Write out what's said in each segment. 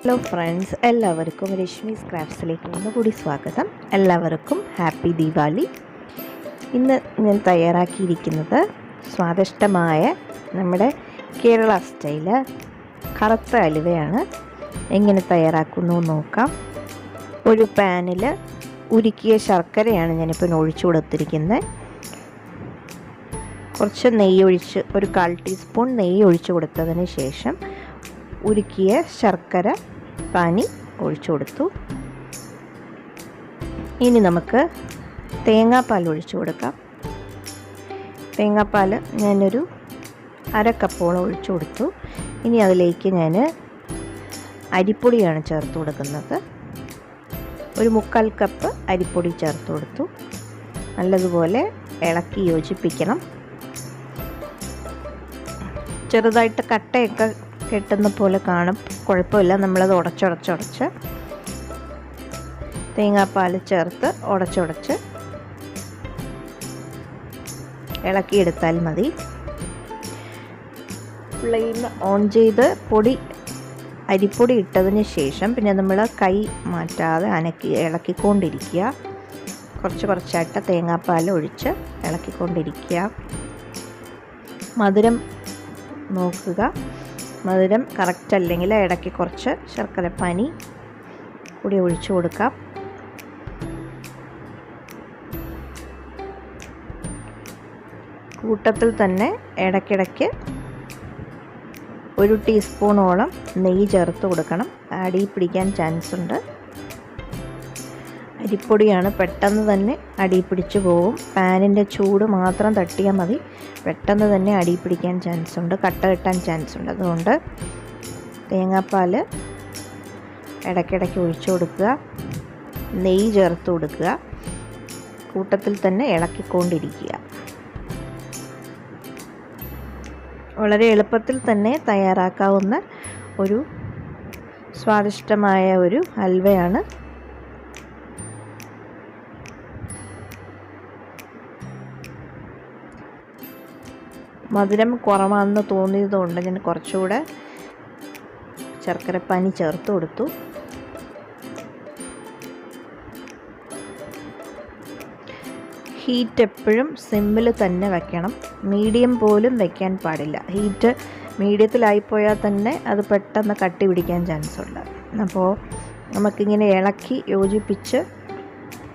Hello friends, എല്ലാവർക്കും രശ്മീസ് ക്രാഫ്റ്റ്സിലേക്ക് ഒന്നുകൂടി സ്വാഗതം. എല്ലാവർക്കും ഹാപ്പി ദീപാവലി. ഇന്ന് ഞാൻ തയ്യാറാക്കിയിരിക്കുന്നത് സ്വാദിഷ്ടമായ നമ്മുടെ കേരള സ്റ്റൈല് കറുത്ത അലുവയാണ്. എങ്ങനെ തയ്യാറാക്കുന്നു നോക്കാം. ഒരു പാനിൽ ഉരുക്കിയ ശർക്കരയാണ് ഞാനിപ്പോൾ ഒഴിച്ചു കൊടുത്തിരിക്കുന്നത്. കുറച്ച് നെയ്യ് ഒഴിച്ച്, ഒരു 1/4 ടീസ്പൂൺ നെയ്യ് ഒഴിച്ചു കൊടുത്തതിന് ശേഷം ഉരുക്കിയ ശർക്കര പാനി ഒഴിച്ചു കൊടുത്തു. ഇനി നമുക്ക് തേങ്ങാപ്പാൽ ഒഴിച്ചു കൊടുക്കാം. തേങ്ങാപ്പാൽ ഞാനൊരു 1/2 കപ്പോളം ഒഴിച്ചു കൊടുത്തു. ഇനി അതിലേക്ക് ഞാൻ അരിപ്പൊടിയാണ് ചേർത്ത് കൊടുക്കുന്നത്. ഒരു 1/4 കപ്പ് അരിപ്പൊടി ചേർത്ത് കൊടുത്തു. നല്ലതുപോലെ ഇളക്കി യോജിപ്പിക്കണം. ചെറുതായിട്ട് കട്ടയൊക്കെ കെട്ടുന്ന പോലെ കാണും, കുഴപ്പമില്ല. നമ്മളത് ഉടച്ചുടച്ച് തേങ്ങാപ്പാൽ ചേർത്ത് ഉടച്ചുടച്ച് ഇളക്കിയെടുത്താൽ മതി. ഫ്ലെയിം ഓൺ ചെയ്ത് അരിപ്പൊടി ഇട്ടതിന് ശേഷം പിന്നെ നമ്മൾ കൈ മാറ്റാതെ ഇളക്കിക്കൊണ്ടിരിക്കുക. കുറച്ചായിട്ട് തേങ്ങാപ്പാൽ ഒഴിച്ച് ഇളക്കിക്കൊണ്ടിരിക്കുക. മധുരം നോക്കുക. മധുരം കറക്റ്റ് അല്ലെങ്കിൽ ഇടയ്ക്ക് കുറച്ച് ശർക്കരപ്പാനി കൂടി ഒഴിച്ചു കൊടുക്കാം. കൂട്ടത്തിൽ തന്നെ ഇടയ്ക്കിടയ്ക്ക് 1 ടീസ്പൂണോളം നെയ്യ് ചേർത്ത് കൊടുക്കണം. അടി പിടിക്കാൻ ചാൻസ് ഉണ്ട്. അരിപ്പൊടിയാണ്, പെട്ടെന്ന് തന്നെ അടി പിടിച്ചു പോകും. പാനിൻ്റെ ചൂട് മാത്രം തട്ടിയാൽ മതി, പെട്ടെന്ന് തന്നെ അടി പിടിക്കാൻ ചാൻസ് ഉണ്ട്, കട്ട കെട്ടാൻ ചാൻസ് ഉണ്ട്. അതുകൊണ്ട് തേങ്ങാപ്പാൽ ഇടയ്ക്കിടയ്ക്ക് ഒഴിച്ചു കൊടുക്കുക, നെയ്യ് ചേർത്ത് കൊടുക്കുക, കൂട്ടത്തിൽ തന്നെ ഇളക്കിക്കൊണ്ടിരിക്കുക. വളരെ എളുപ്പത്തിൽ തന്നെ തയ്യാറാക്കാവുന്ന ഒരു സ്വാദിഷ്ടമായ ഒരു ഹൽവയാണ്. മധുരം കുറവാണെന്ന് തോന്നിയതുകൊണ്ട് ഞാൻ കുറച്ചുകൂടെ ശർക്കരപ്പാനി ചേർത്ത് കൊടുത്തു. ഹീറ്റ് എപ്പോഴും സിമ്മിൽ തന്നെ വയ്ക്കണം. മീഡിയം പോലും വയ്ക്കാൻ പാടില്ല. ഹീറ്റ് മീഡിയത്തിലായിപ്പോയാൽ തന്നെ അത് പെട്ടെന്ന് കട്ടി പിടിക്കാൻ ചാൻസ് ഉണ്ട്. അപ്പോൾ നമുക്കിങ്ങനെ ഇളക്കി യോജിപ്പിച്ച്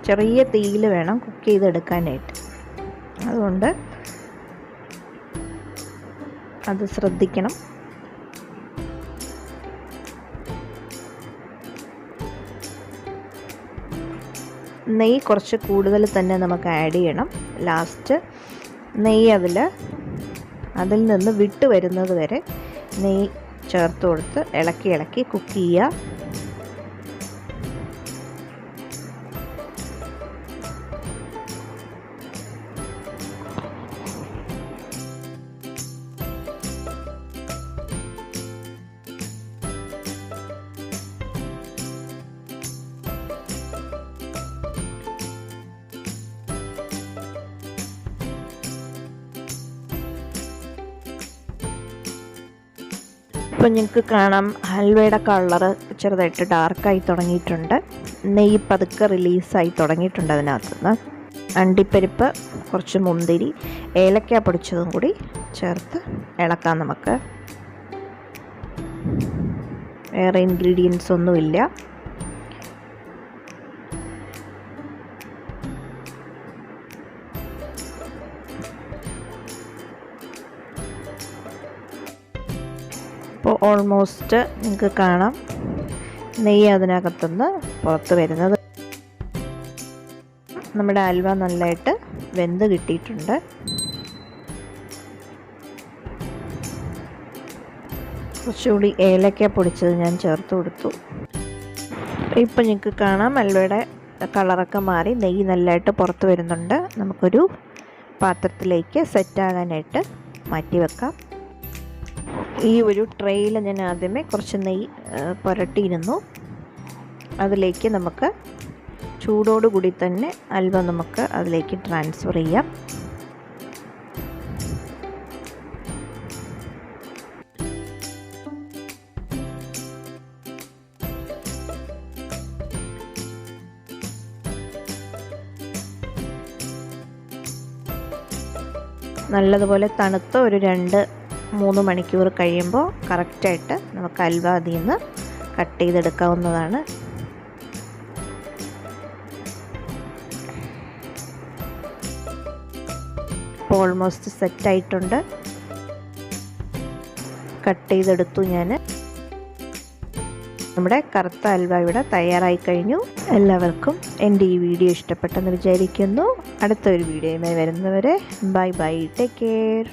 ചെറിയ തീയിൽ വേണം കുക്ക് ചെയ്തെടുക്കാനായിട്ട്. അതുകൊണ്ട് അത് ശ്രദ്ധിക്കണം. നെയ്യ് കുറച്ച് കൂടുതൽ തന്നെ നമുക്ക് ആഡ് ചെയ്യണം. ലാസ്റ്റ് നെയ്യ് അതിൽ നിന്ന് വിട്ട് വരുന്നത് വരെ നെയ്യ് ചേർത്ത് കൊടുത്ത് ഇളക്കി കുക്ക് ചെയ്യുക. ഇപ്പോൾ നിങ്ങൾക്ക് കാണാം, ഹൽവയുടെ കളറ് ചെറുതായിട്ട് ഡാർക്കായി തുടങ്ങിയിട്ടുണ്ട്. നെയ്യ് പതുക്കെ റിലീസായി തുടങ്ങിയിട്ടുണ്ട്. അതിനകത്തുനിന്ന് അണ്ടിപ്പരിപ്പ്, കുറച്ച് മുന്തിരി, ഏലക്ക പൊടിച്ചതും കൂടി ചേർത്ത് ഇളക്കാം. നമുക്ക് വേറെ ഇൻഗ്രീഡിയൻസ് ഒന്നുമില്ല. ഇപ്പോൾ ഓൾമോസ്റ്റ് നിങ്ങൾക്ക് കാണാം നെയ്യ് അതിനകത്തുനിന്ന് പുറത്ത് വരുന്നത്. നമ്മുടെ ഹൽവ നല്ലതായിട്ട് വെന്ത് കിട്ടിയിട്ടുണ്ട്. കുറച്ചുകൂടി ഏലക്ക പൊടിച്ചത് ഞാൻ ചേർത്ത് കൊടുത്തു. ഇപ്പം നിങ്ങൾക്ക് കാണാം ഹൽവയുടെ കളറൊക്കെ മാറി നെയ്യ് നല്ലതായിട്ട് പുറത്ത് വരുന്നുണ്ട്. നമുക്കൊരു പാത്രത്തിലേക്ക് സെറ്റാകാനായിട്ട് മാറ്റി വെക്കാം. ഈ ഒരു ട്രേയിൽ ഞാൻ ആദ്യമേ കുറച്ച് നെയ്യ് പുരട്ടിയിരുന്നു. അതിലേക്ക് നമുക്ക് ചൂടോടുകൂടി തന്നെ ഹൽവ നമുക്ക് അതിലേക്ക് ട്രാൻസ്ഫർ ചെയ്യാം. നല്ലതുപോലെ തണുത്ത് ഒരു 2-3 മണിക്കൂർ കഴിയുമ്പോൾ കറക്റ്റായിട്ട് നമുക്ക് ഹൽവ അതിൽ നിന്ന് കട്ട് ചെയ്തെടുക്കാവുന്നതാണ്. ഇപ്പോൾ ഓൾമോസ്റ്റ് സെറ്റായിട്ടുണ്ട്. കട്ട് ചെയ്തെടുത്തു ഞാൻ. നമ്മുടെ കറുത്ത ഹൽവ ഇവിടെ തയ്യാറായി കഴിഞ്ഞു. എല്ലാവർക്കും എൻ്റെ ഈ വീഡിയോ ഇഷ്ടപ്പെട്ടെന്ന് വിചാരിക്കുന്നു. അടുത്തൊരു വീഡിയോയുമായി വരുന്നവരെ ബൈ ബൈ, ടേക്ക് കെയർ.